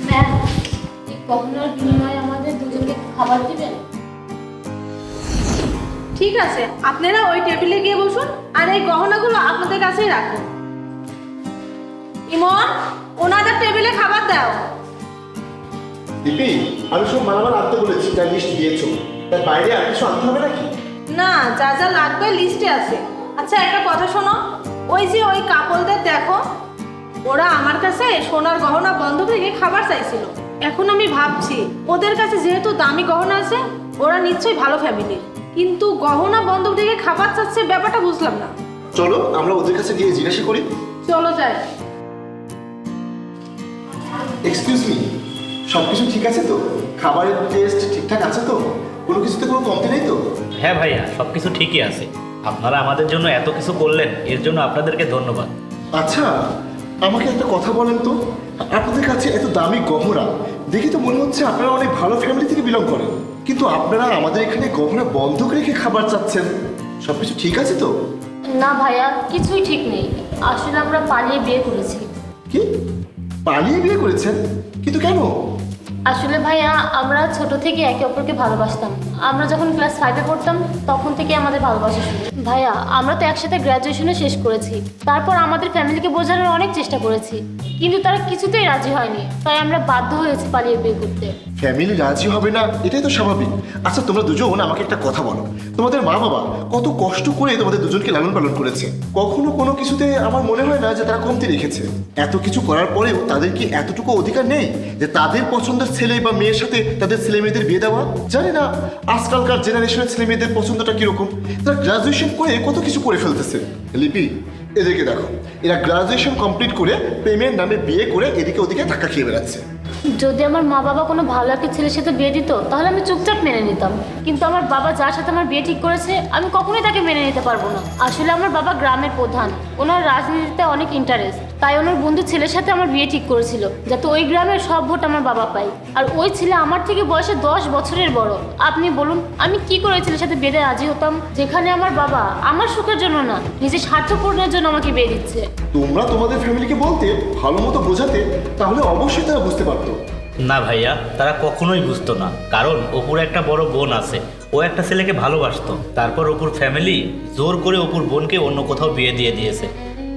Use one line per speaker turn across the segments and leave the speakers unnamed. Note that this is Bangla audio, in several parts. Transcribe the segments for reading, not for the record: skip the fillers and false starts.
ম্যাম, এই গহনার বিনিময়ে আমাদের দুজনকে খাবার দিবেন?
ঠিক আছে, আপনারা ওই টেবিলে গিয়ে বসুন আর এই গহনাগুলো আপনাদের কাছেই রাখুন। ইমন, ওনাদের টেবিলে খাবার দাও।
দিদি, আমি সব মালামাল আনতে বলেছি, তার লিস্ট দিয়েছো, তার বাইরে আর কিছু আনতে হবে নাকি?
না, যা যা লাগবে লিস্টে আছে। আচ্ছা, একটা কথা শোনো, ওই যে ওই কাপলদের দেখো, ওরা আমার কাছে সোনার গহনা বন্ধ থেকে খাবার চাইছিল। এখন আমি ভাবছি ওদের কাছে যেহেতু দামি গহনা আছে, ওরা নিশ্চয়ই ভালো ফ্যামিলির, কিন্তু গহনা বন্ধ থেকে খাবার চাচ্ছে, ব্যাপারটা বুঝলাম না।
চলো আমরা ওদের কাছে গিয়ে জিজ্ঞাসা করি।
চলো যাই।
এক্সকিউজ মি, সব কিছু ঠিক আছে তো? খাবারের টেস্ট ঠিকঠাক আছে তো? কোনো কিছুতে কোনো কমতি নেই তো?
হ্যাঁ ভাইয়া, সব কিছু ঠিকই আছে। আপনারা আমাদের জন্য এত কিছু করলেন, এর জন্য আপনাদেরকে ধন্যবাদ।
আচ্ছা, আমাকে একটা কথা বলেন তো, আপনাদের কাছে এত দামি গহনা দেখে তো মনে হচ্ছে আপনারা অনেক ভালো ফ্যামিলি থেকে বিলং করেন, কিন্তু আপনারা আমাদের এখানে গহনা বন্ধক রেখে খাবার চাচ্ছেন। সব কিছু ঠিক আছে তো?
না ভাইয়া, কিছুই ঠিক নেই। আসলে আমরা পালিয়ে বিয়ে করেছি।
কি, পালিয়ে বিয়ে করেছেন? কিন্তু কেন?
আসলে ভাইয়া, আমরা ছোট থেকে একে অপরকে ভালোবাসতাম। আমরা যখন ক্লাস 5-এ পড়তাম তখন থেকে আমাদের ভালোবাসা শুরু। ভাইয়া, আমরা তো একসাথে গ্র্যাজুয়েশনে শেষ করেছি। তারপর আমাদের ফ্যামিলিকে বোঝানোর অনেক চেষ্টা করেছি, কিন্তু তারা কিছুতেই রাজি হয়নি। তাই আমরা বাধ্য হয়েছি পালিয়ে বিয়ে করতে।
ফ্যামিলি রাজি হবে না, এটাই তো স্বাভাবিক। আচ্ছা, তোমরা দুজন আমাকে একটা কথা বলো, তোমাদের মা বাবা কত কষ্ট করে তোমাদের দুজনকে লালন পালন করেছে, কখনো কোনো কিছুতে আমার মনে হয় না যে তারা কমতি রেখেছে। এত কিছু করার পরেও তাদের কি এতটুকু অধিকার নেই যে তাদের পছন্দের ছেলে বা মেয়ের সাথে তাদের ছেলে মেয়েদের বিয়ে দেওয়া? জানি না আজকালকার জেনারেশনের ছেলে মেয়েদের পছন্দটা কিরকম। তারা গ্রাজুয়েশন করে কত কিছু করে ফেলতেছে। লিপি, এদেরকে দেখো, এরা গ্রাজুয়েশন কমপ্লিট করে প্রেমের নামে বিয়ে করে এদিকে ওদিকে ধাক্কা খেয়ে বেড়াচ্ছে।
যদি আমার মা বাবা কোনো ভালো একটা ছেলের সাথে বিয়ে দিত তাহলে আমি চুপচাপ মেনে নিতাম, কিন্তু আমার বাবা যার সাথে আমার বিয়ে ঠিক করেছে আমি কখনোই তাকে মেনে নিতে পারবো না। আসলে আমার বাবা গ্রামের প্রধান, ওনার রাজনীতিতে অনেক ইন্টারেস্ট, তাই ওনার বন্ধু ছেলের সাথে আমার বিয়ে ঠিক করেছিল যাতে ওই গ্রামের সব ভোট আমার বাবা পায়। আর ওই ছেলে আমার থেকে বয়সে 10 বছরের বড়। আপনি বলুন আমি কি করে ওই ছেলের সাথে বিয়েতে রাজি হতাম, যেখানে আমার বাবা আমার সুখের জন্য না, নিজের স্বার্থ পূরণের জন্য আমাকে বিয়ে দিচ্ছে।
তোমরা তোমাদের ফ্যামিলিকে বলতে, ভালো মতো বোঝাতে, তাহলে অবশ্যই তারা বুঝতে পারতো।
না ভাইয়া, তারা কখনোই বুঝতো না, কারণ অপুর একটা বড় বোন আছে, ও একটা ছেলেকে ভালোবাসতো। তারপর অপুর ফ্যামিলি জোর করে অপুর বোনকে অন্য কোথাও বিয়ে দিয়ে দিয়েছে,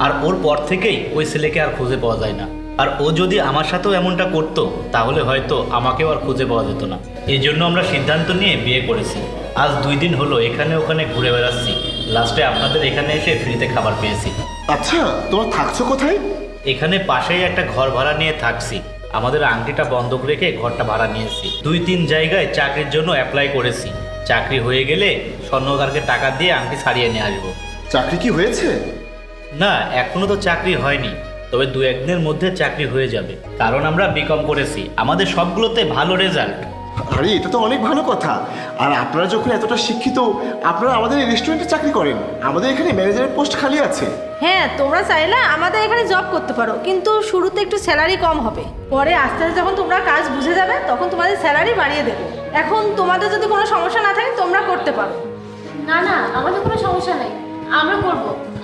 আর ওর পর থেকেই ওই ছেলেকে আর খুঁজে পাওয়া যায় না। আর ও যদি আমার সাথেও এমনটা করতো তাহলে হয়তো আমাকেও আর খুঁজে পাওয়া যেত না। এই জন্য আমরা সিদ্ধান্ত নিয়ে বিয়ে করেছি। আজ 2 দিন হলো এখানে ওখানে ঘুরে বেড়াচ্ছি, লাস্টে আপনাদের এখানে এসে ফ্রিতে খাবার পেয়েছি।
আচ্ছা, তোমরা থাকছো কোথায়?
এখানে পাশেই একটা ঘর ভাড়া নিয়ে থাকছি। আমাদের আংটিটা বন্ধক রেখে ঘরটা ভাড়া নিয়েছি। 2-3 জায়গায় চাকরির জন্য অ্যাপ্লাই করেছি। চাকরি হয়ে গেলে স্বর্ণকারকে টাকা দিয়ে আংটি ছাড়িয়ে নিয়ে আসবো।
চাকরি কি হয়েছে?
না, এখনো তো চাকরি হয়নি, তবে 2-1 দিনের মধ্যে চাকরি হয়ে যাবে, কারণ আমরা বিকম করেছি, আমাদের সবগুলোতে ভালো রেজাল্ট।
আরে, এটা তো অনেক ভালো কথা। আর আপনারা যখন এতটা শিক্ষিত, আপনারা আমাদের এই রেস্টুরেন্টে চাকরি করেন, আমাদের এখানে ম্যানেজারের পোস্ট খালি আছে।
হ্যাঁ, তোমরা চাইলে আমাদের এখানে জব করতে পারো, কিন্তু শুরুতে একটু স্যালারি কম হবে। পরে আস্তে আস্তে যখন তোমরা কাজ বুঝে যাবে তখন তোমাদের স্যালারি বাড়িয়ে দেবো। এখন তোমাদের যদি কোনো সমস্যা না থাকে তোমরা করতে পারো।
না না, আমাদের কোনো সমস্যা নেই, আমরা করব।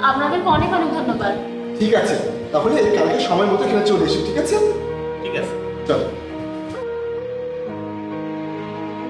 আপনাদেরকে অনেক অনেক ধন্যবাদ।
ঠিক আছে, তাহলে কালকে সময় মতো এখানে চলে এসো, ঠিক আছে?
ঠিক আছে।
চলো।